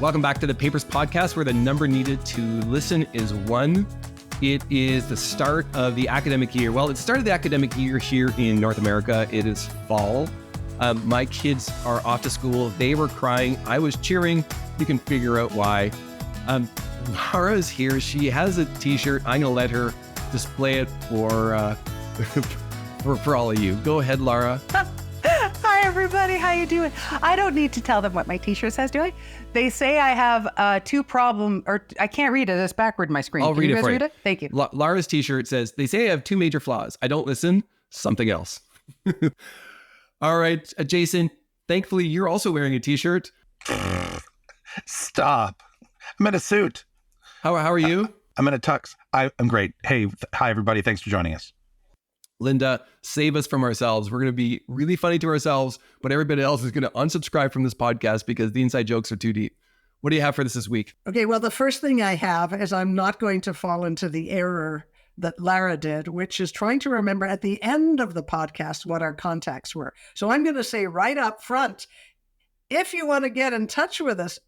Welcome back to the Papers Podcast, where the number needed to listen is 1. It is the start of the academic year. Well, it started the academic year here in North America. It is fall. My kids are off to school. They were crying. I was cheering. You can figure out why. Lara is here. She has a t-shirt. I'm going to let her display it for all of you. Go ahead, Lara. Hi, everybody. How you doing? I don't need to tell them what my t-shirt says, do I? They say I have two problems, or I can't read it. It's backward in my screen. I'll read it for you. Thank you. Lara's t-shirt says, they say I have 2 major flaws. I don't listen. Something else. All right, Jason, thankfully, you're also wearing a t-shirt. Stop. I'm in a suit. How are you? I'm in a tux. I'm great. Hey, hi, everybody. Thanks for joining us. Linda, save us from ourselves. We're going to be really funny to ourselves, but everybody else is going to unsubscribe from this podcast because the inside jokes are too deep. What do you have for us this week? Okay, well, the first thing I have is I'm not going to fall into the error that Lara did, which is trying to remember at the end of the podcast what our contacts were. So I'm going to say right up front, if you want to get in touch with us,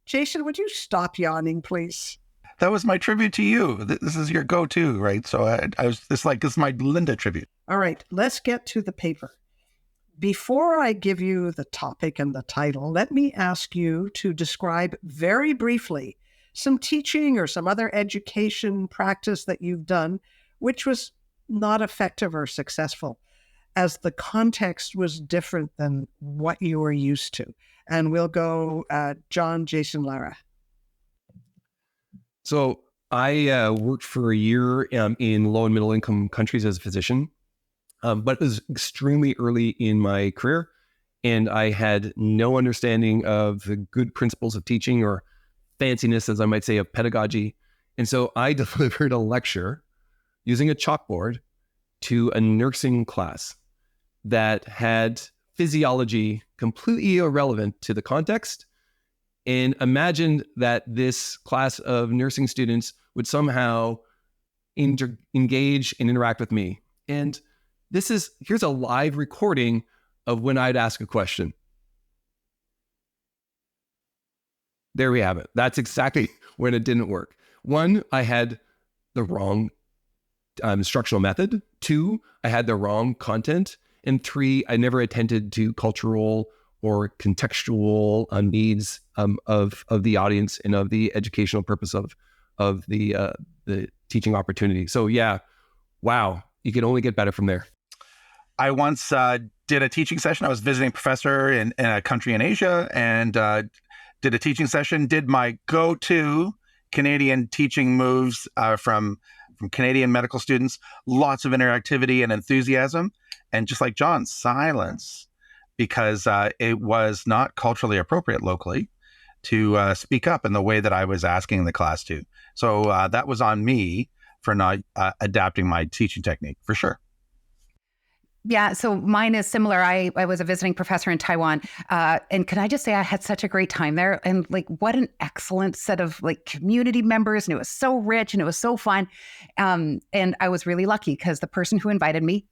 Jason, would you stop yawning, please? That was my tribute to you. This is your go-to, right? So I was this is my Linda tribute. All right, let's get to the paper. Before I give you the topic and the title, let me ask you to describe very briefly some teaching or some other education practice that you've done, which was not effective or successful, as the context was different than what you were used to. And we'll go John, Jason, Lara. So I worked for a year in low and middle income countries as a physician, but it was extremely early in my career, and I had no understanding of the good principles of teaching or fanciness, as I might say, of pedagogy. And so I delivered a lecture using a chalkboard to a nursing class that had physiology completely irrelevant to the context, and imagined that this class of nursing students would somehow engage and interact with me. And here's a live recording of when I'd ask a question. There we have it. That's exactly when it didn't work. 1, I had the wrong instructional method. 2, I had the wrong content. And 3, I never attended to cultural or contextual needs of the audience and of the educational purpose of the teaching opportunity. So yeah, wow, you can only get better from there. I once did a teaching session. I was visiting professor in a country in Asia and did a teaching session, did my go-to Canadian teaching moves from Canadian medical students, lots of interactivity and enthusiasm, and just like John, silence. Because it was not culturally appropriate locally to speak up in the way that I was asking the class to. So that was on me for not adapting my teaching technique, for sure. Yeah, so mine is similar. I was a visiting professor in Taiwan. And can I just say I had such a great time there? And what an excellent set of community members. And it was so rich and it was so fun. And I was really lucky because the person who invited me,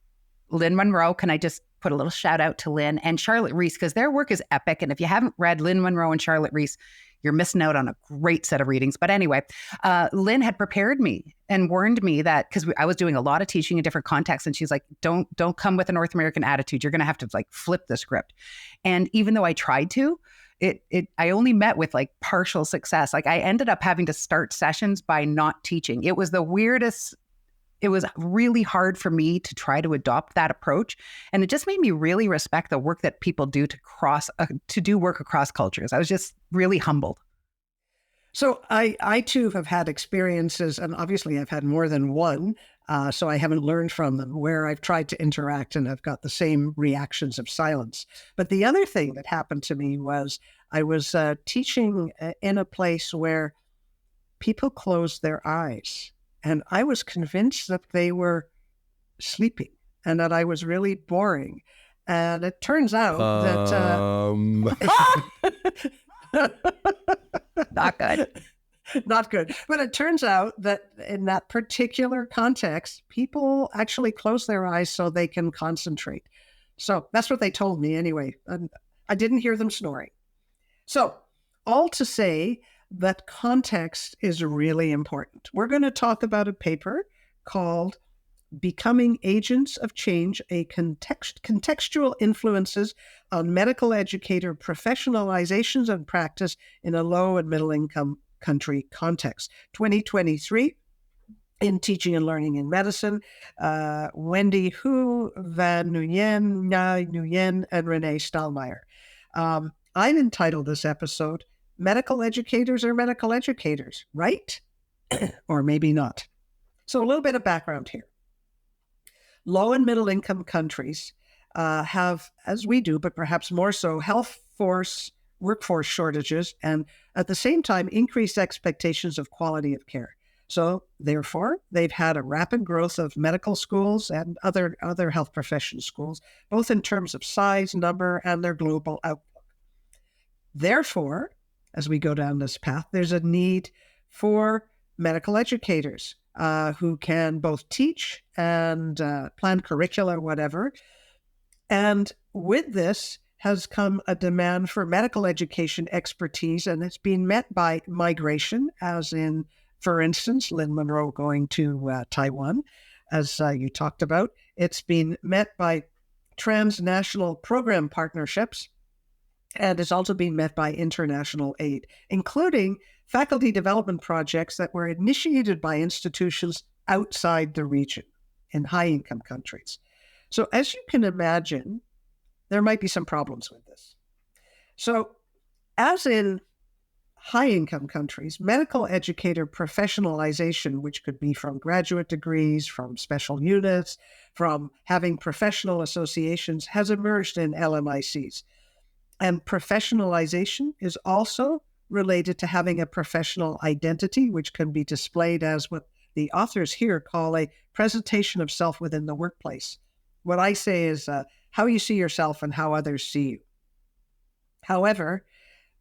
Lynn Monroe, can I just put a little shout out to Lynn and Charlotte Reese, because their work is epic. And if you haven't read Lynn Monroe and Charlotte Reese, you're missing out on a great set of readings. But anyway, Lynn had prepared me and warned me that, because I was doing a lot of teaching in different contexts, and she's like, don't come with a North American attitude. You're going to have to flip the script. And even though I tried to, I only met with partial success. I ended up having to start sessions by not teaching. It was the weirdest. It was really hard for me to try to adopt that approach. And it just made me really respect the work that people do to do work across cultures. I was just really humbled. So I too have had experiences, and obviously I've had more than one, so I haven't learned from them, where I've tried to interact and I've got the same reactions of silence. But the other thing that happened to me was I was teaching in a place where people closed their eyes. And I was convinced that they were sleeping and that I was really boring. And it turns out that... Not good. Not good. But it turns out that in that particular context, people actually close their eyes so they can concentrate. So that's what they told me anyway. And I didn't hear them snoring. So All to say that context is really important. We're going to talk about a paper called Becoming Agents of Change, a contextual influences on medical educator professionalizations and practice in a low and middle income country context. 2023 in Teaching and Learning in Medicine, Wendy Hu, Van Nguyen, Nhai Nguyen, and Renee Stahlmeier. I've entitled this episode, Medical Educators Are Medical Educators, right? Or maybe not. So a little bit of background here. Low and middle income countries have, as we do, but perhaps more so, workforce shortages, and at the same time, increased expectations of quality of care. So therefore, they've had a rapid growth of medical schools and other health profession schools, both in terms of size, number, and their global outlook. Therefore, as we go down this path, there's a need for medical educators who can both teach and plan curricula, whatever. And with this has come a demand for medical education expertise, and it's been met by migration, as in, for instance, Lynn Monroe going to Taiwan, as you talked about. It's been met by transnational program partnerships, and it's also been met by international aid, including faculty development projects that were initiated by institutions outside the region in high-income countries. So as you can imagine, there might be some problems with this. So as in high-income countries, medical educator professionalization, which could be from graduate degrees, from special units, from having professional associations, has emerged in LMICs. And professionalization is also related to having a professional identity, which can be displayed as what the authors here call a presentation of self within the workplace. What I say is how you see yourself and how others see you. However,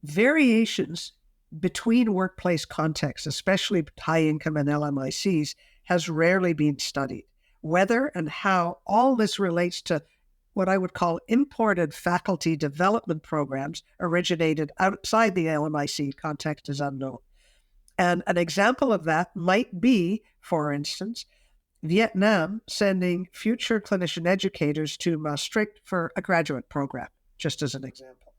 variations between workplace contexts, especially high income and LMICs, has rarely been studied. Whether and how all this relates to what I would call imported faculty development programs originated outside the LMIC context is unknown. And an example of that might be, for instance, Vietnam sending future clinician educators to Maastricht for a graduate program, just as an example.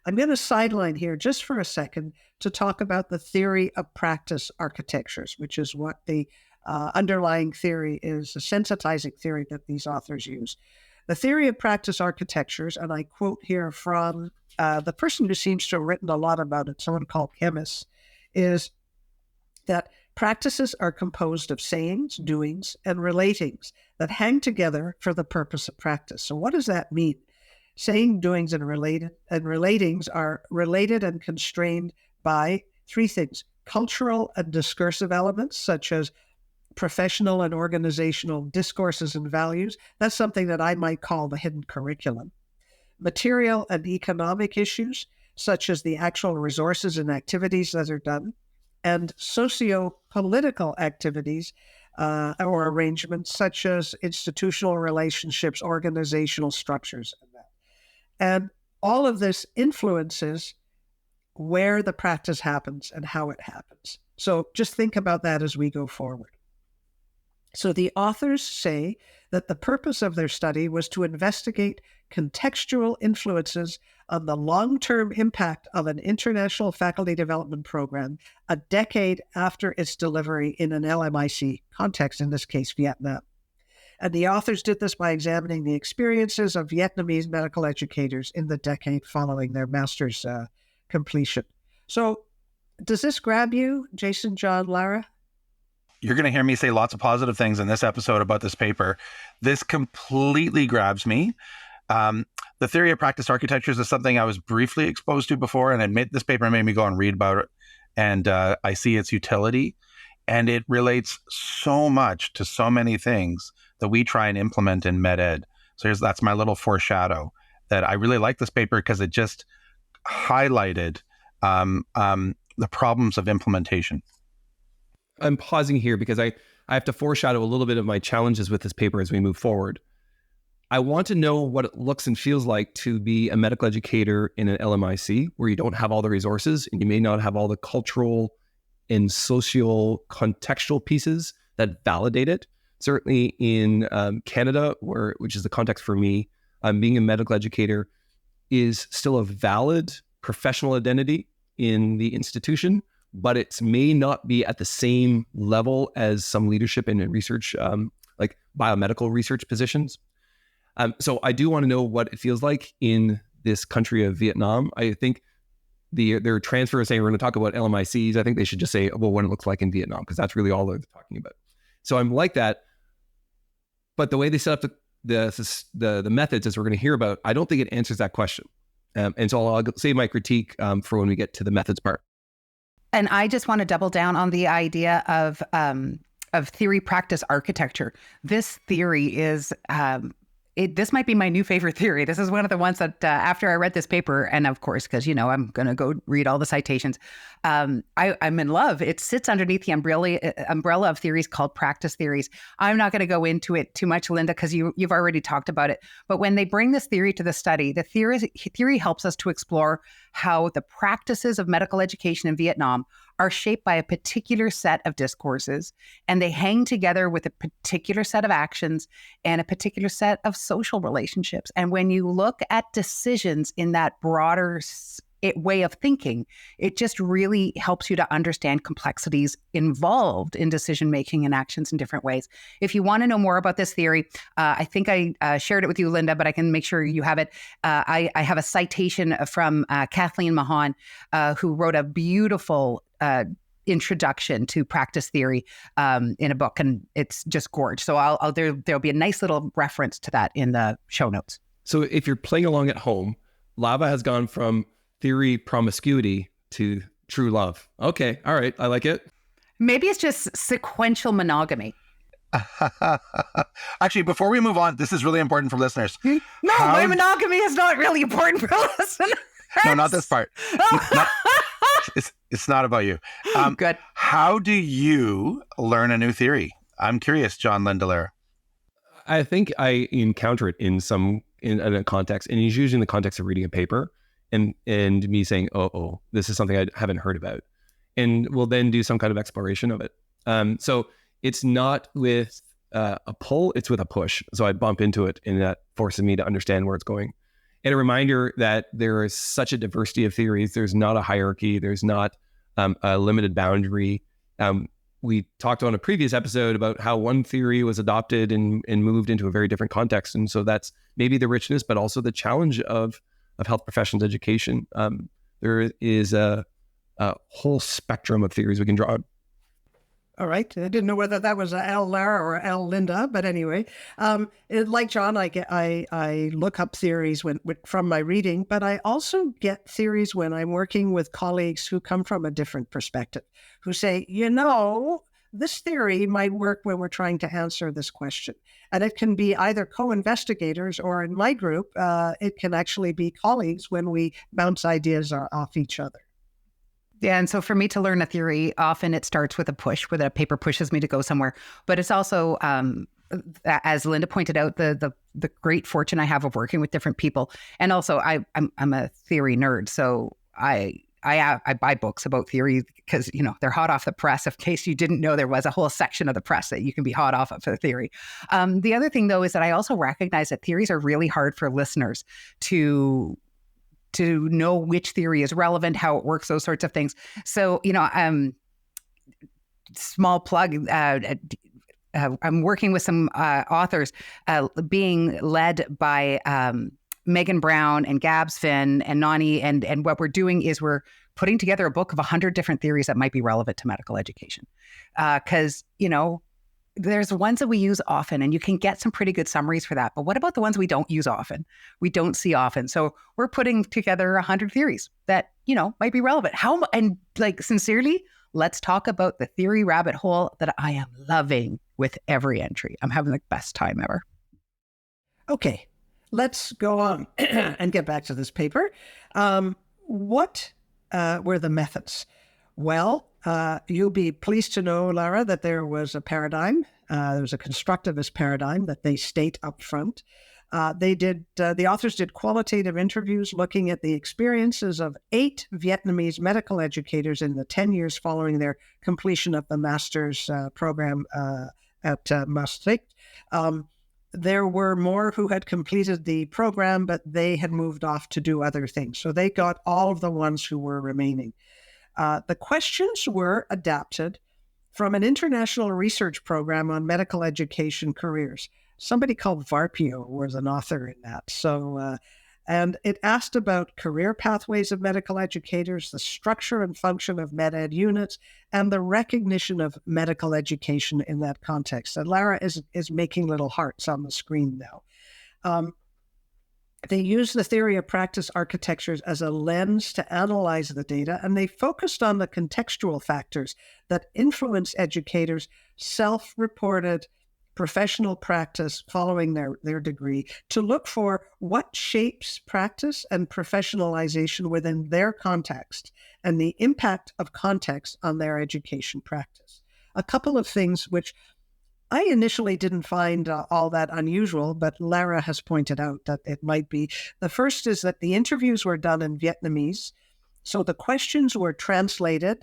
I'm going to sideline here just for a second to talk about the theory of practice architectures, which is what the underlying theory is, a sensitizing theory that these authors use. The theory of practice architectures, and I quote here from the person who seems to have written a lot about it, someone called Chemist, is that practices are composed of sayings, doings, and relatings that hang together for the purpose of practice. So what does that mean? Saying, doings, and relatings are related and constrained by three things: cultural and discursive elements, such as professional and organizational discourses and values. That's something that I might call the hidden curriculum. Material and economic issues, such as the actual resources and activities that are done, and socio-political activities or arrangements, such as institutional relationships, organizational structures, and that. And all of this influences where the practice happens and how it happens. So just think about that as we go forward. So the authors say that the purpose of their study was to investigate contextual influences on the long-term impact of an international faculty development program a decade after its delivery in an LMIC context, in this case, Vietnam. And the authors did this by examining the experiences of Vietnamese medical educators in the decade following their master's completion. So does this grab you, Jason, John, Lara? You're going to hear me say lots of positive things in this episode about this paper. This completely grabs me. The theory of practice architectures is something I was briefly exposed to before, and this paper made me go and read about it. And I see its utility, and it relates so much to so many things that we try and implement in med ed. So that's my little foreshadow that I really like this paper because it just highlighted the problems of implementation. I'm pausing here because I have to foreshadow a little bit of my challenges with this paper as we move forward. I want to know what it looks and feels like to be a medical educator in an LMIC where you don't have all the resources and you may not have all the cultural and social contextual pieces that validate it. Certainly in Canada, which is the context for me, being a medical educator is still a valid professional identity in the institution, but it may not be at the same level as some leadership and research, like biomedical research positions. So I do want to know what it feels like in this country of Vietnam. I think their transfer is saying we're going to talk about LMICs. I think they should just say, well, what it looks like in Vietnam, because that's really all they're talking about. So I'm like that. But the way they set up the methods, as we're going to hear about, I don't think it answers that question. And so I'll save my critique for when we get to the methods part. And I just want to double down on the idea of theory practice architecture. This theory is this might be my new favorite theory. This is one of the ones that after I read this paper, and of course, because, I'm going to go read all the citations, I'm in love. It sits underneath the umbrella of theories called practice theories. I'm not going to go into it too much, Linda, because you've already talked about it. But when they bring this theory to the study, the theory helps us to explore how the practices of medical education in Vietnam are shaped by a particular set of discourses, and they hang together with a particular set of actions and a particular set of social relationships. And when you look at decisions in that broader way of thinking, it just really helps you to understand complexities involved in decision-making and actions in different ways. If you want to know more about this theory, I think I shared it with you, Linda, but I can make sure you have it. I have a citation from Kathleen Mahan, who wrote a beautiful introduction to practice theory in a book, and it's just gorgeous. So there'll be a nice little reference to that in the show notes. So if you're playing along at home, Lava has gone from theory promiscuity to true love. Okay, all right, I like it. Maybe it's just sequential monogamy. Actually, before we move on, this is really important for listeners. No, my monogamy is not really important for listeners. No, not this part. It's not about you. Good. How do you learn a new theory? I'm curious, John Lara. I think I encounter it in a context, and it's usually in the context of reading a paper and me saying, oh, this is something I haven't heard about. And we'll then do some kind of exploration of it. So it's not with a pull, it's with a push. So I bump into it, and that forces me to understand where it's going. And a reminder that there is such a diversity of theories. There's not a hierarchy. There's not a limited boundary. We talked on a previous episode about how one theory was adopted and moved into a very different context. And so that's maybe the richness, but also the challenge of health professions education. There is a whole spectrum of theories we can draw on. All right. I didn't know whether that was a Lara or a Linda, but anyway, like John, I look up theories from my reading, but I also get theories when I'm working with colleagues who come from a different perspective, who say, this theory might work when we're trying to answer this question. And it can be either co-investigators, or in my group, it can actually be colleagues when we bounce ideas off each other. Yeah, and so for me to learn a theory, often it starts with a push, where the paper pushes me to go somewhere. But it's also, as Linda pointed out, the great fortune I have of working with different people, and also I'm a theory nerd, so I buy books about theory because they're hot off the press. In case you didn't know, there was a whole section of the press that you can be hot off of for theory. The other thing, though, is that I also recognize that theories are really hard for listeners to know which theory is relevant, how it works, those sorts of things. So, small plug, I'm working with some authors being led by Megan Brown and Gabs Finn and Nani. And what we're doing is we're putting together a book of 100 different theories that might be relevant to medical education. Because, there's ones that we use often, and you can get some pretty good summaries for that. But what about the ones we don't use often? We don't see often. So we're putting together 100 theories that, might be relevant. Sincerely, let's talk about the theory rabbit hole that I am loving with every entry. I'm having the best time ever. Okay, let's go on and get back to this paper. What were the methods? Well, you'll be pleased to know, Lara, that there was a paradigm. There was a constructivist paradigm that they state up front. The authors did qualitative interviews looking at the experiences of 8 Vietnamese medical educators in the 10 years following their completion of the master's program at Maastricht. There were more who had completed the program, but they had moved off to do other things. So they got all of the ones who were remaining. The questions were adapted from an international research program on medical education careers. Somebody called Varpio was an author in that. And it asked about career pathways of medical educators, the structure and function of med ed units, and the recognition of medical education in that context. And Lara is making little hearts on the screen now. They used the theory of practice architectures as a lens to analyze the data, and they focused on the contextual factors that influence educators' self-reported professional practice following their degree, to look for what shapes practice and professionalization within their context and the impact of context on their education practice. A couple of things which I initially didn't find all that unusual, but Lara has pointed out that it might be. The first is that the interviews were done in Vietnamese, so the questions were translated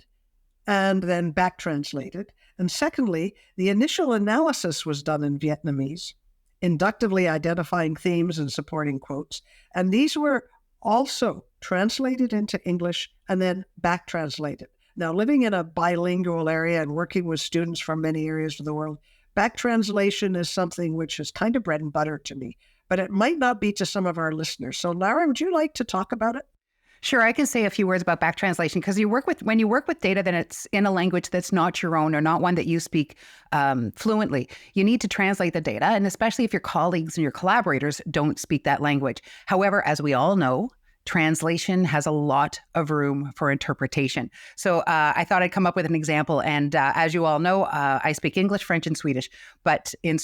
and then back translated. And secondly, the initial analysis was done in Vietnamese, inductively identifying themes and supporting quotes. And these were also translated into English and then back translated. Now, living in a bilingual area and working with students from many areas of the world, back translation is something which is kind of bread and butter to me, but it might not be to some of our listeners. So Lara, would you like to talk about it? Sure, I can say a few words about back translation, because when you work with data, then it's in a language that's not your own or not one that you speak fluently. You need to translate the data, and especially if your colleagues and your collaborators don't speak that language. However, as we all know, translation has a lot of room for interpretation. So I thought I'd come up with an example. And as you all know, I speak English, French, and Swedish. But in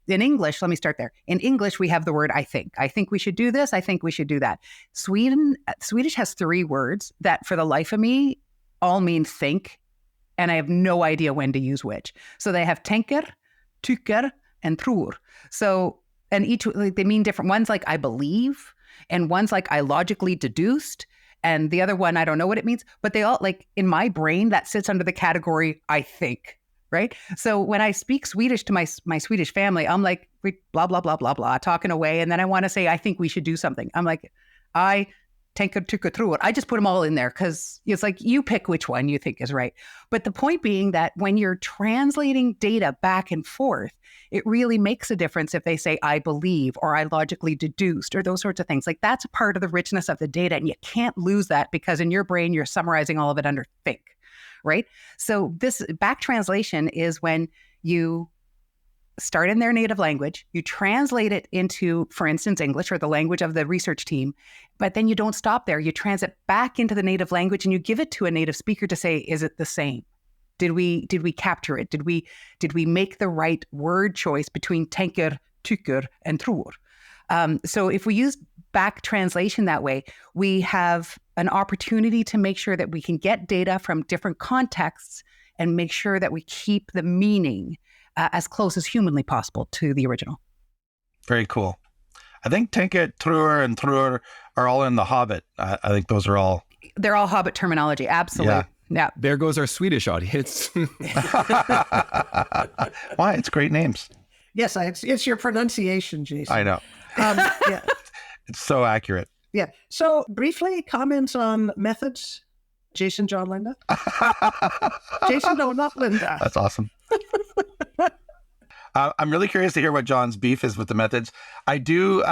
English, let me start there. In English, we have the word I think. I think we should do this. I think we should do that. Swedish has 3 words that for the life of me all mean think. And I have no idea when to use which. So they have tänker, tycker, and tror. So, and each, they mean different. One's like I believe, and one's like I logically deduced, and the other one, I don't know what it means, but they all, like, in my brain, that sits under the category I think, right? So when I speak Swedish to my Swedish family, I'm like, blah, blah, blah, blah, blah, talking away. And then I want to say, I think we should do something. I'm like, I tänker, tycker, tror. I just put them all in there because it's like, you pick which one you think is right. But the point being that when you're translating data back and forth, it really makes a difference if they say, I believe, or I logically deduced, or those sorts of things. Like, that's a part of the richness of the data. And you can't lose that because in your brain, you're summarizing all of it under think, right? So this back translation is when you start in their native language, you translate it into, for instance, English or the language of the research team, but then you don't stop there. You transit back into the native language and you give it to a native speaker to say, is it the same? Did we capture it? Did we make the right word choice between tänker, tycker, and tror? So if we use back translation that way, we have an opportunity to make sure that we can get data from different contexts and make sure that we keep the meaning as close as humanly possible to the original. Very cool. I think tänker, tror, and tror are all in The Hobbit. I think those are all. They're all Hobbit terminology. Absolutely. Yeah. There goes our Swedish audience. Why? It's great names. Yes, it's your pronunciation, Jason. I know. Yeah. It's so accurate. Yeah. So briefly, comments on methods. Jason, John, Linda? Jason, no, not Linda. That's awesome. I'm really curious to hear what John's beef is with the methods. I do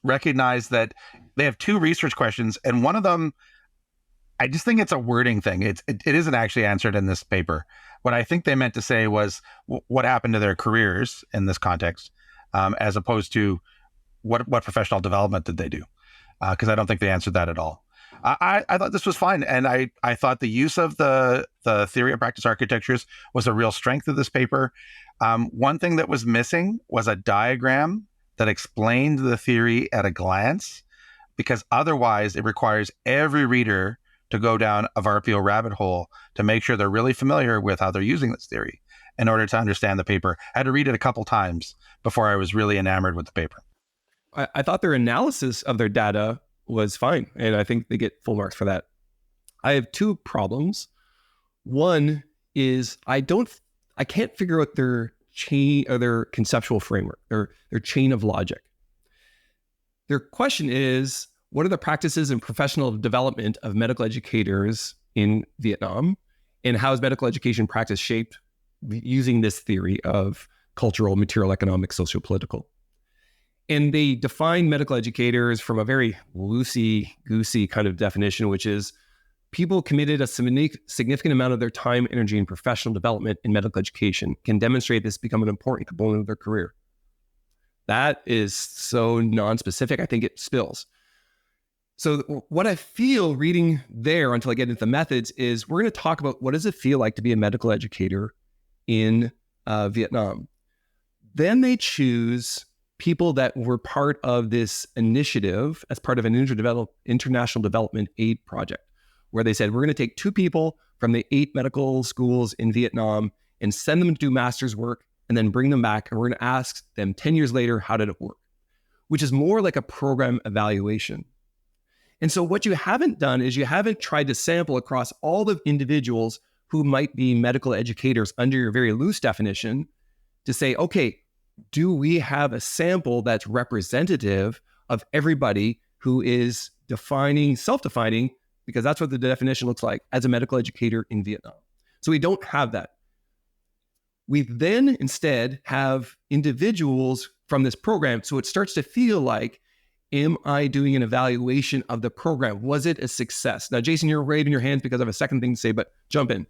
recognize that they have 2 research questions, and one of them, I just think it's a wording thing. It isn't actually answered in this paper. What I think they meant to say was what happened to their careers in this context, as opposed to what professional development did they do? Because I don't think they answered that at all. I thought this was fine. And I thought the use of the theory of practice architectures was a real strength of this paper. One thing that was missing was a diagram that explained the theory at a glance, because otherwise it requires every reader to go down a Varpio rabbit hole to make sure they're really familiar with how they're using this theory in order to understand the paper. I had to read it a couple times before I was really enamored with the paper. I thought their analysis of their data was fine, and I think they get full marks for that. I have two problems. One is I can't figure out their chain or their conceptual framework, their chain of logic. Their question is, what are the practices and professional development of medical educators in Vietnam? And how is medical education practice shaped using this theory of cultural, material, economic, socio-political? And they define medical educators from a very loosey-goosey kind of definition, which is people committed a significant amount of their time, energy, and professional development in medical education can demonstrate this become an important component of their career. That is so non-specific, I think it spills. So what I feel reading there until I get into the methods is we're going to talk about what does it feel like to be a medical educator in Vietnam. Then they choose people that were part of this initiative as part of an international development aid project, where they said, we're going to take 2 people from the 8 medical schools in Vietnam and send them to do master's work and then bring them back. And we're going to ask them 10 years later, how did it work? Which is more like a program evaluation. And so what you haven't done is you haven't tried to sample across all the individuals who might be medical educators under your very loose definition to say, okay, do we have a sample that's representative of everybody who is self-defining, because that's what the definition looks like, as a medical educator in Vietnam. So we don't have that. We then instead have individuals from this program. So it starts to feel like, am I doing an evaluation of the program? Was it a success? Now, Jason, you're waving your hands because I have a second thing to say, but jump in.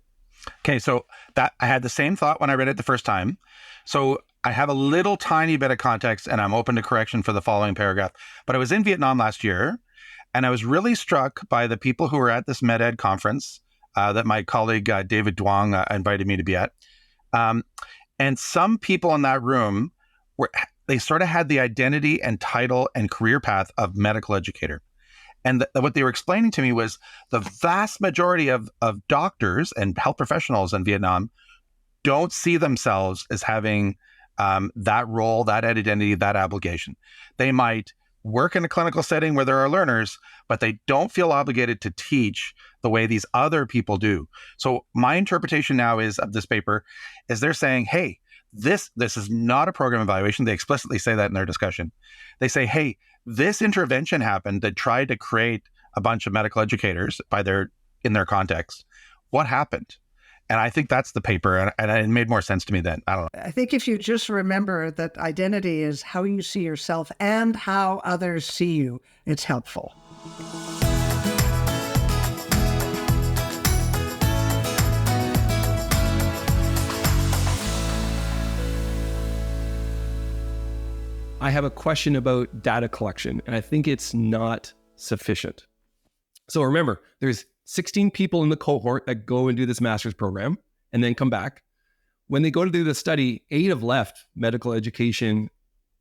Okay, so that I had the same thought when I read it the first time. So I have a little tiny bit of context, and I'm open to correction for the following paragraph. But I was in Vietnam last year, and I was really struck by the people who were at this MedEd conference that my colleague David Duong invited me to be at. And some people in that room they sort of had the identity and title and career path of medical educator. And what they were explaining to me was the vast majority of doctors and health professionals in Vietnam don't see themselves as having that role, that identity, that obligation. They might work in a clinical setting where there are learners, but they don't feel obligated to teach the way these other people do. So my interpretation now is of this paper is they're saying, hey, this is not a program evaluation. They explicitly say that in their discussion. They say, hey, this intervention happened that tried to create a bunch of medical educators in their context. What happened? And I think that's the paper, and it made more sense to me then. I don't know. I think if you just remember that identity is how you see yourself and how others see you, it's helpful. I have a question about data collection, and I think it's not sufficient. So remember, there's 16 people in the cohort that go and do this master's program and then come back. When they go to do the study, 8 have left medical education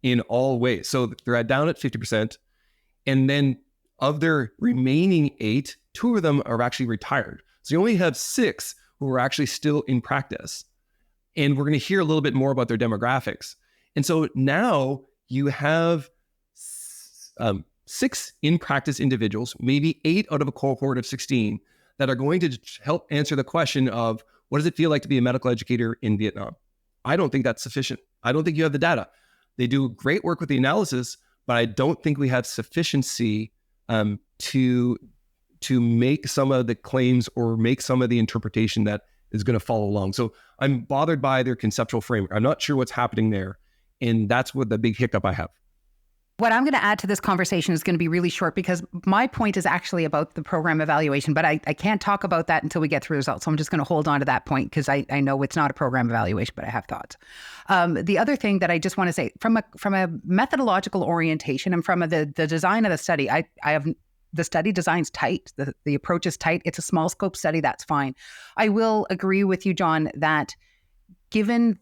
in all ways. So they're down at 50%. And then of their remaining 8, 2 of them are actually retired. So you only have 6 who are actually still in practice. And we're going to hear a little bit more about their demographics. And so now you have 6 in-practice individuals, maybe 8 out of a cohort of 16, that are going to help answer the question of what does it feel like to be a medical educator in Vietnam? I don't think that's sufficient. I don't think you have the data. They do great work with the analysis, but I don't think we have sufficiency to make some of the claims or make some of the interpretation that is going to follow along. So I'm bothered by their conceptual framework. I'm not sure what's happening there. And that's what the big hiccup I have. What I'm going to add to this conversation is going to be really short because my point is actually about the program evaluation, but I can't talk about that until we get through the results. So I'm just going to hold on to that point because I know it's not a program evaluation, but I have thoughts. The other thing that I just want to say from a methodological orientation and from the design of the study, I have the study design's tight. The approach is tight. It's a small scope study. That's fine. I will agree with you, John, that given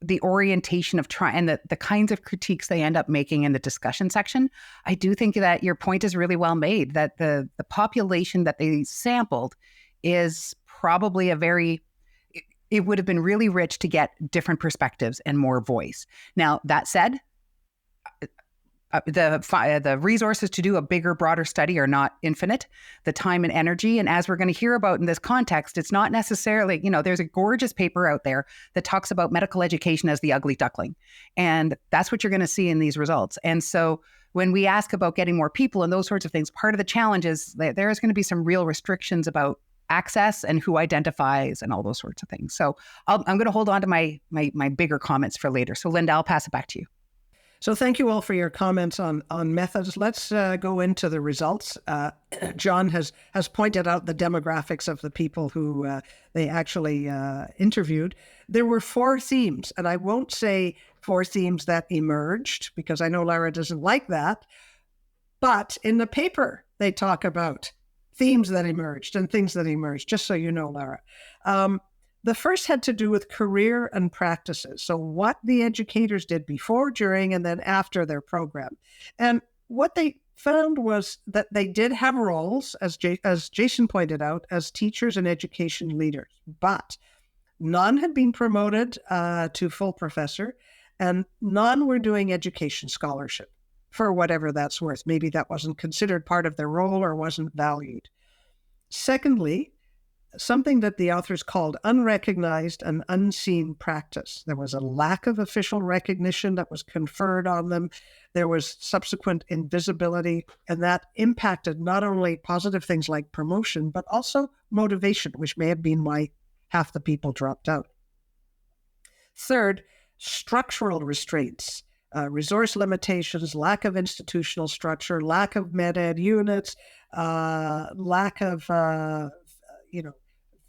the orientation of and the kinds of critiques they end up making in the discussion section, I do think that your point is really well made, that the population that they sampled is probably it would have been really rich to get different perspectives and more voice. Now, that said, the resources to do a bigger, broader study are not infinite, the time and energy. And as we're going to hear about in this context, it's not necessarily, there's a gorgeous paper out there that talks about medical education as the ugly duckling. And that's what you're going to see in these results. And so when we ask about getting more people and those sorts of things, part of the challenge is that there is going to be some real restrictions about access and who identifies and all those sorts of things. So I'm going to hold on to my bigger comments for later. So Linda, I'll pass it back to you. So thank you all for your comments on methods. Let's go into the results. John has pointed out the demographics of the people who they actually interviewed. There were 4 themes, and I won't say 4 themes that emerged because I know Lara doesn't like that. But in the paper, they talk about themes that emerged and things that emerged, just so you know, Lara. The first had to do with career and practices. So what the educators did before, during, and then after their program. And what they found was that they did have roles, as Jason pointed out, as teachers and education leaders, but none had been promoted to full professor, and none were doing education scholarship for whatever that's worth. Maybe that wasn't considered part of their role or wasn't valued. Secondly, something that the authors called unrecognized and unseen practice. There was a lack of official recognition that was conferred on them. There was subsequent invisibility, and that impacted not only positive things like promotion, but also motivation, which may have been why half the people dropped out. Third, structural restraints, resource limitations, lack of institutional structure, lack of med ed units, lack of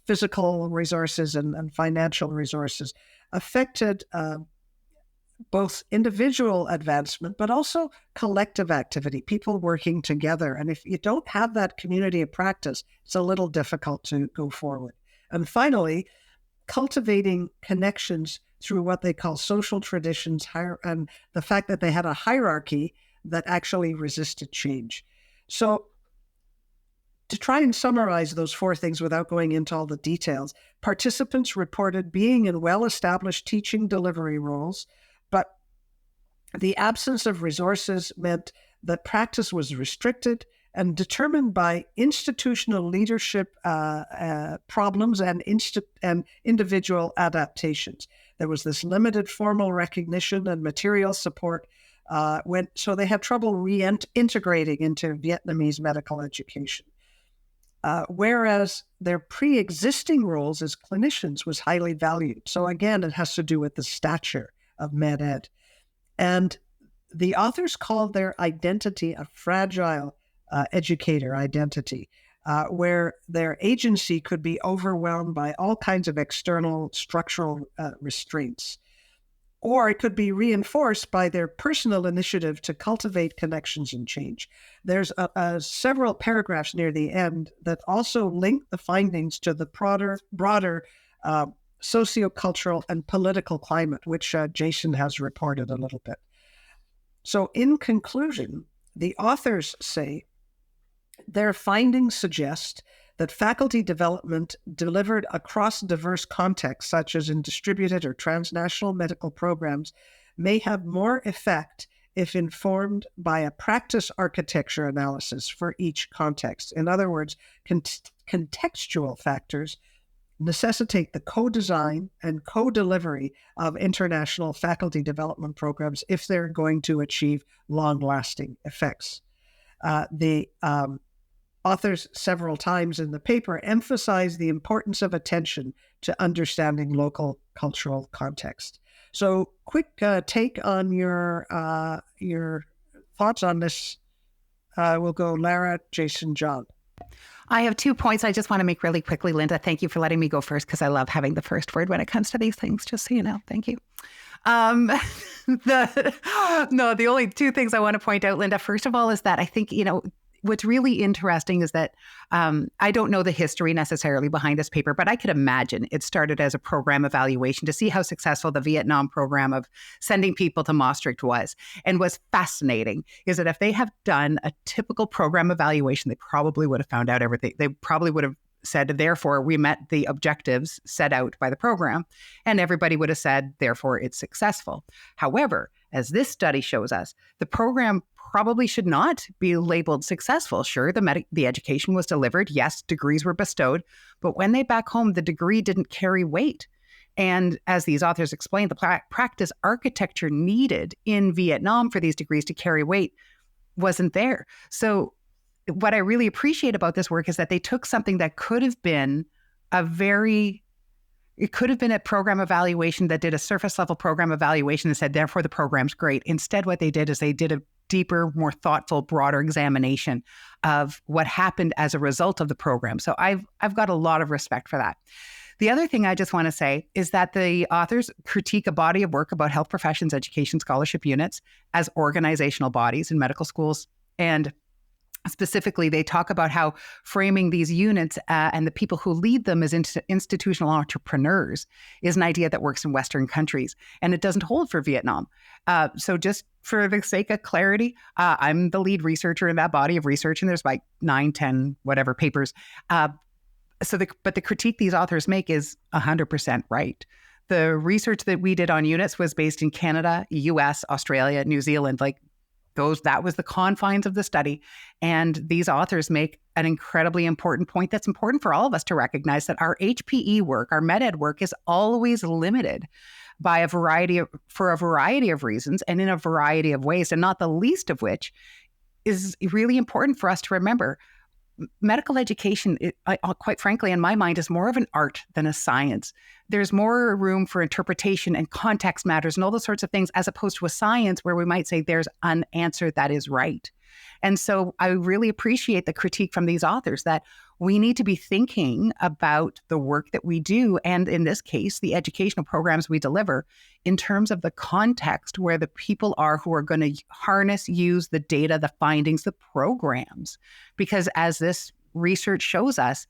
physical resources and financial resources affected both individual advancement, but also collective activity, people working together. And if you don't have that community of practice, it's a little difficult to go forward. And finally, cultivating connections through what they call social traditions, and the fact that they had a hierarchy that actually resisted change. So to try and summarize those 4 things without going into all the details, participants reported being in well-established teaching delivery roles, but the absence of resources meant that practice was restricted and determined by institutional leadership problems and individual adaptations. There was this limited formal recognition and material support, so they had trouble reintegrating into Vietnamese medical education. Whereas their pre-existing roles as clinicians was highly valued. So again, it has to do with the stature of med ed. And the authors called their identity a fragile educator identity, where their agency could be overwhelmed by all kinds of external structural restraints. Or it could be reinforced by their personal initiative to cultivate connections and change. There's several paragraphs near the end that also link the findings to the broader sociocultural and political climate, which Jason has reported a little bit. So in conclusion, the authors say their findings suggest that faculty development delivered across diverse contexts, such as in distributed or transnational medical programs, may have more effect if informed by a practice architecture analysis for each context. In other words, contextual factors necessitate the co-design and co-delivery of international faculty development programs if they're going to achieve long-lasting effects. The authors several times in the paper emphasize the importance of attention to understanding local cultural context. So quick take on your thoughts on this. We'll go Lara, Jason, John. I have 2 points I just want to make really quickly, Linda. Thank you for letting me go first because I love having the first word when it comes to these things, just so you know. Thank you. The only 2 things I want to point out, Linda, first of all, is that I think, what's really interesting is that I don't know the history necessarily behind this paper, but I could imagine it started as a program evaluation to see how successful the Vietnam program of sending people to Maastricht was. And what's fascinating is that if they have done a typical program evaluation, they probably would have found out everything. They probably would have said, therefore, we met the objectives set out by the program. And everybody would have said, therefore, it's successful. However, as this study shows us, the program probably should not be labeled successful. Sure, the education was delivered. Yes, degrees were bestowed. But when they back home, the degree didn't carry weight. And as these authors explained, the practice architecture needed in Vietnam for these degrees to carry weight wasn't there. So what I really appreciate about this work is that they took something that could have been it could have been a program evaluation that did a surface level program evaluation and said, therefore the program's great. Instead, what they did is they did a deeper, more thoughtful, broader examination of what happened as a result of the program. So I've got a lot of respect for that. The other thing I just want to say is that the authors critique a body of work about health professions, education, scholarship units as organizational bodies in medical schools. And specifically, they talk about how framing these units and the people who lead them as institutional entrepreneurs is an idea that works in Western countries, and it doesn't hold for Vietnam. So just for the sake of clarity, I'm the lead researcher in that body of research, and there's like 9, 10, whatever papers. But the critique these authors make is 100% right. The research that we did on units was based in Canada, US, Australia, New Zealand, that was the confines of the study. And these authors make an incredibly important point that's important for all of us to recognize, that our HPE work, our med-ed work, is always limited by for a variety of reasons and in a variety of ways, and not the least of which is really important for us to remember. Medical education, quite frankly, in my mind, is more of an art than a science. There's more room for interpretation and context matters and all those sorts of things, as opposed to a science where we might say there's an answer that is right. And so I really appreciate the critique from these authors that we need to be thinking about the work that we do, and in this case, the educational programs we deliver, in terms of the context where the people are who are going to harness, use the data, the findings, the programs. Because as this research shows us,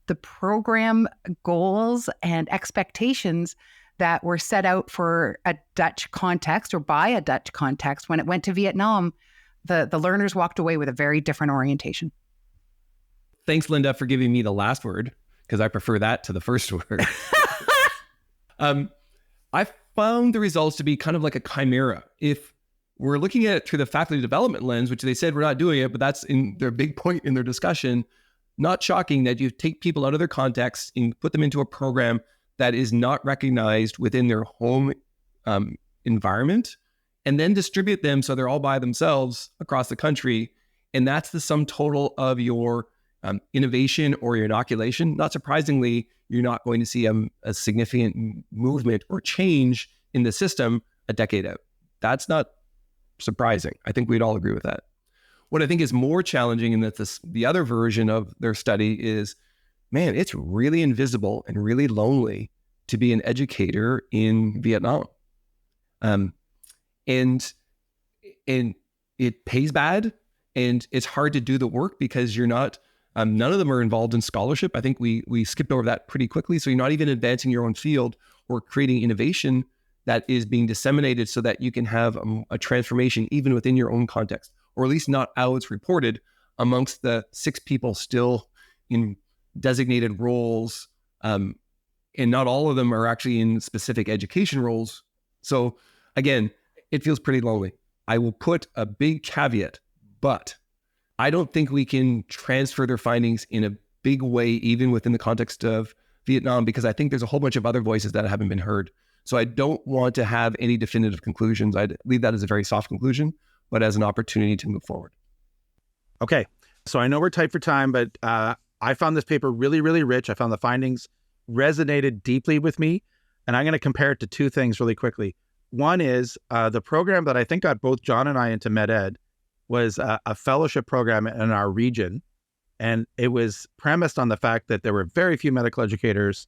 the program goals and expectations that were set out for a Dutch context or by a Dutch context, when it went to Vietnam, the learners walked away with a very different orientation. Thanks, Linda, for giving me the last word, because I prefer that to the first word. I found the results to be kind of like a chimera. If we're looking at it through the faculty development lens, which they said we're not doing it, but that's in their big point in their discussion, not shocking that you take people out of their context and put them into a program that is not recognized within their home environment, and then distribute them so they're all by themselves across the country. And that's the sum total of your innovation or your inoculation. Not surprisingly, you're not going to see a significant movement or change in the system a decade out. That's not surprising. I think we'd all agree with that. What I think is more challenging in that the other version of their study is, man, it's really invisible and really lonely to be an educator in Vietnam. And it pays bad, and it's hard to do the work because you're not, none of them are involved in scholarship. I think we skipped over that pretty quickly. So you're not even advancing your own field or creating innovation that is being disseminated so that you can have a transformation even within your own context, or at least not how it's reported amongst the 6 people still in designated roles. And not all of them are actually in specific education roles. So again, it feels pretty lonely. I will put a big caveat, but I don't think we can transfer their findings in a big way, even within the context of Vietnam, because I think there's a whole bunch of other voices that haven't been heard. So I don't want to have any definitive conclusions. I'd leave that as a very soft conclusion, but as an opportunity to move forward. Okay. So I know we're tight for time, but I found this paper really, really rich. I found the findings resonated deeply with me, and I'm going to compare it to 2 things really quickly. One is the program that I think got both John and I into med-ed was a fellowship program in our region. And it was premised on the fact that there were very few medical educators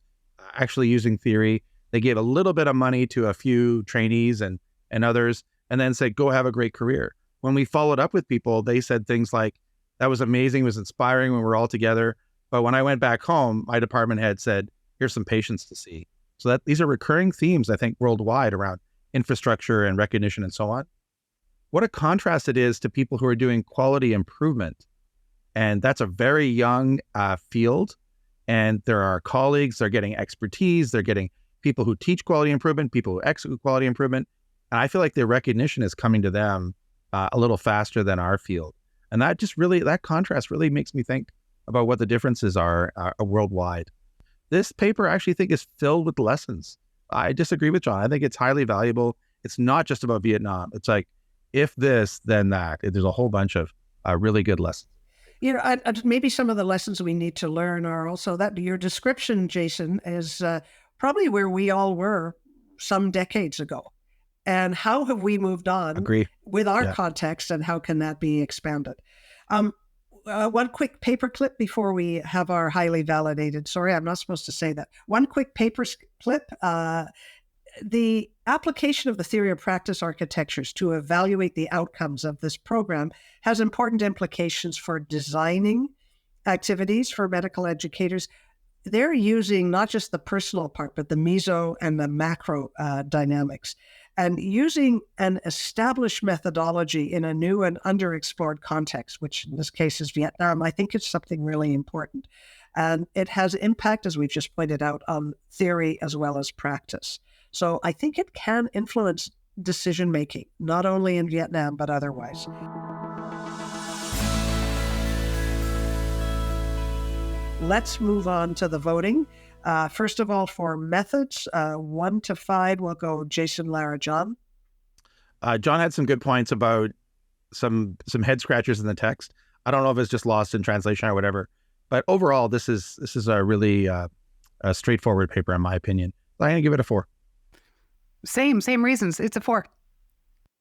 actually using theory. They gave a little bit of money to a few trainees and others, and then said, go have a great career. When we followed up with people, they said things like, that was amazing, it was inspiring when we were all together. But when I went back home, my department head said, here's some patients to see. So that these are recurring themes, I think, worldwide around infrastructure and recognition and so on. What a contrast it is to people who are doing quality improvement. And that's a very young field. And there are colleagues, they're getting expertise, they're getting people who teach quality improvement, people who execute quality improvement. And I feel like the recognition is coming to them a little faster than our field. And that contrast really makes me think about what the differences are worldwide. This paper I actually think is filled with lessons. I disagree with John. I think it's highly valuable. It's not just about Vietnam. It's like, if this, then that. There's a whole bunch of really good lessons. Maybe some of the lessons we need to learn are also that your description, Jason, is probably where we all were some decades ago. And how have we moved on with our context, and how can that be expanded? One quick paper clip before we have our highly validated, sorry, I'm not supposed to say that. One quick paper clip. The application of the theory of practice architectures to evaluate the outcomes of this program has important implications for designing activities for medical educators. They're using not just the personal part, but the meso and the macro dynamics, and using an established methodology in a new and underexplored context, which in this case is Vietnam. I think it's something really important. And it has impact, as we've just pointed out, on theory as well as practice. So I think it can influence decision-making, not only in Vietnam, but otherwise. Let's move on to the voting. First of all, for methods, 1 to 5, we'll go Jason, Lara, John. John had some good points about some head scratchers in the text. I don't know if it's just lost in translation or whatever, but overall, this is a really a straightforward paper, in my opinion. I'm going to give it a 4. Same reasons. It's a 4.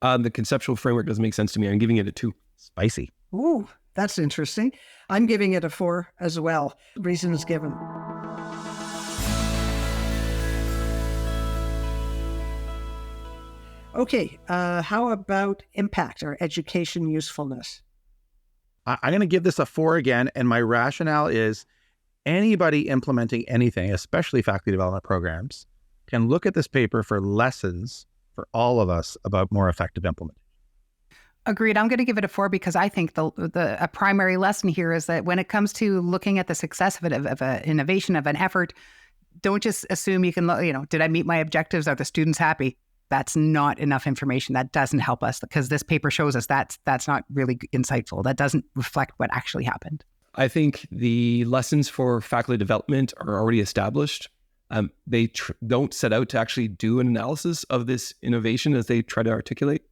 The conceptual framework doesn't make sense to me. I'm giving it a 2. Spicy. Ooh, that's interesting. I'm giving it a 4 as well. Reasons given. Okay, how about impact or education usefulness? I'm going to give this a 4 again, and my rationale is anybody implementing anything, especially faculty development programs, can look at this paper for lessons for all of us about more effective implementation. Agreed. I'm going to give it a 4 because I think a primary lesson here is that when it comes to looking at the success of an innovation, of an effort, don't just assume you can, did I meet my objectives? Are the students happy? That's not enough information. That doesn't help us, because this paper shows us that's not really insightful. That doesn't reflect what actually happened. I think the lessons for faculty development are already established. They don't set out to actually do an analysis of this innovation as they try to articulate.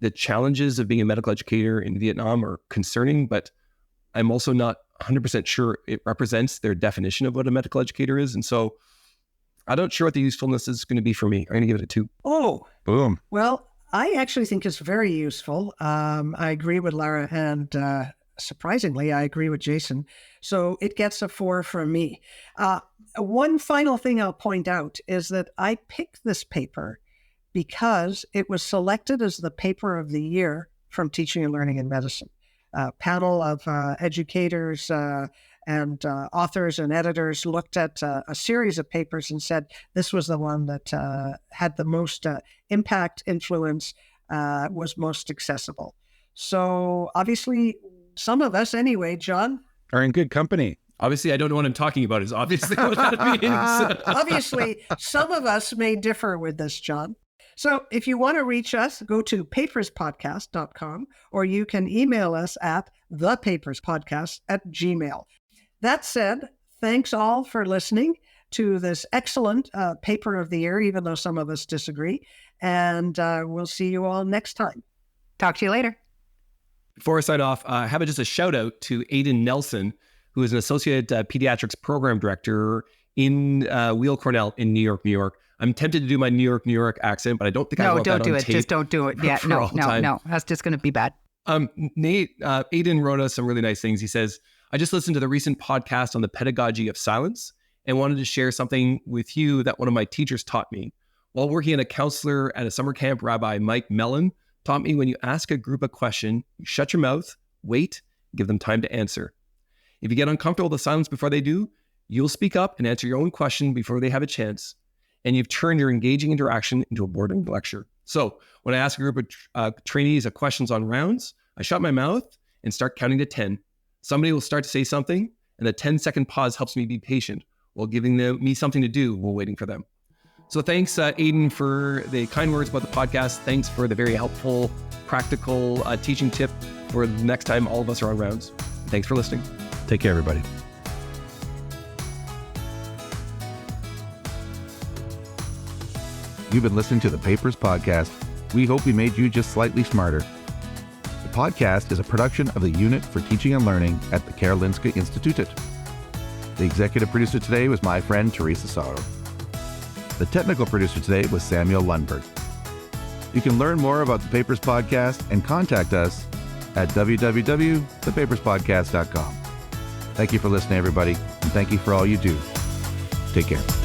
The challenges of being a medical educator in Vietnam are concerning, but I'm also not 100% sure it represents their definition of what a medical educator is. And so I'm not sure what the usefulness is going to be for me. I'm going to give it a 2. Oh, boom. Well, I actually think it's very useful. I agree with Lara, and surprisingly, I agree with Jason. So it gets a 4 from me. One final thing I'll point out is that I picked this paper because it was selected as the paper of the year from Teaching and Learning in Medicine. A panel of educators and authors and editors looked at a series of papers and said this was the one that had the most impact, influence, was most accessible. So obviously, some of us anyway, John, are in good company. Obviously, I don't know what I'm talking about is obviously what that means. Obviously, some of us may differ with this, John. So if you want to reach us, go to paperspodcast.com, or you can email us at thepaperspodcast@gmail.com. That said, thanks all for listening to this excellent paper of the year, even though some of us disagree. And we'll see you all next time. Talk to you later. Before I sign off, I have just a shout out to Aidan Nelson, who is an associate pediatrics program director in Weill Cornell in New York, New York. I'm tempted to do my New York accent, but I don't think I want that on tape. No, don't do it. Just don't do it. Yeah, no. That's just going to be bad. Aidan wrote us some really nice things. He says, I just listened to the recent podcast on the pedagogy of silence and wanted to share something with you that one of my teachers taught me. While working as a counselor at a summer camp, Rabbi Mike Mellon taught me when you ask a group a question, you shut your mouth, wait, give them time to answer. If you get uncomfortable with the silence before they do, you'll speak up and answer your own question before they have a chance. And you've turned your engaging interaction into a boring lecture. So when I ask a group of trainees a questions on rounds, I shut my mouth and start counting to 10. Somebody will start to say something, and the 10-second pause helps me be patient while giving me something to do while waiting for them. So thanks, Aidan, for the kind words about the podcast. Thanks for the very helpful practical teaching tip for the next time all of us are on rounds. Thanks for listening. Take care, everybody. You've been listening to the Papers Podcast. We hope we made you just slightly smarter. The podcast is a production of the Unit for Teaching and Learning at the Karolinska Institutet. The executive producer today was my friend Teresa Sörö. The technical producer today was Samuel Lundberg. You can learn more about the Papers Podcast and contact us at www.thepaperspodcast.com. Thank you for listening, everybody, and thank you for all you do. Take care.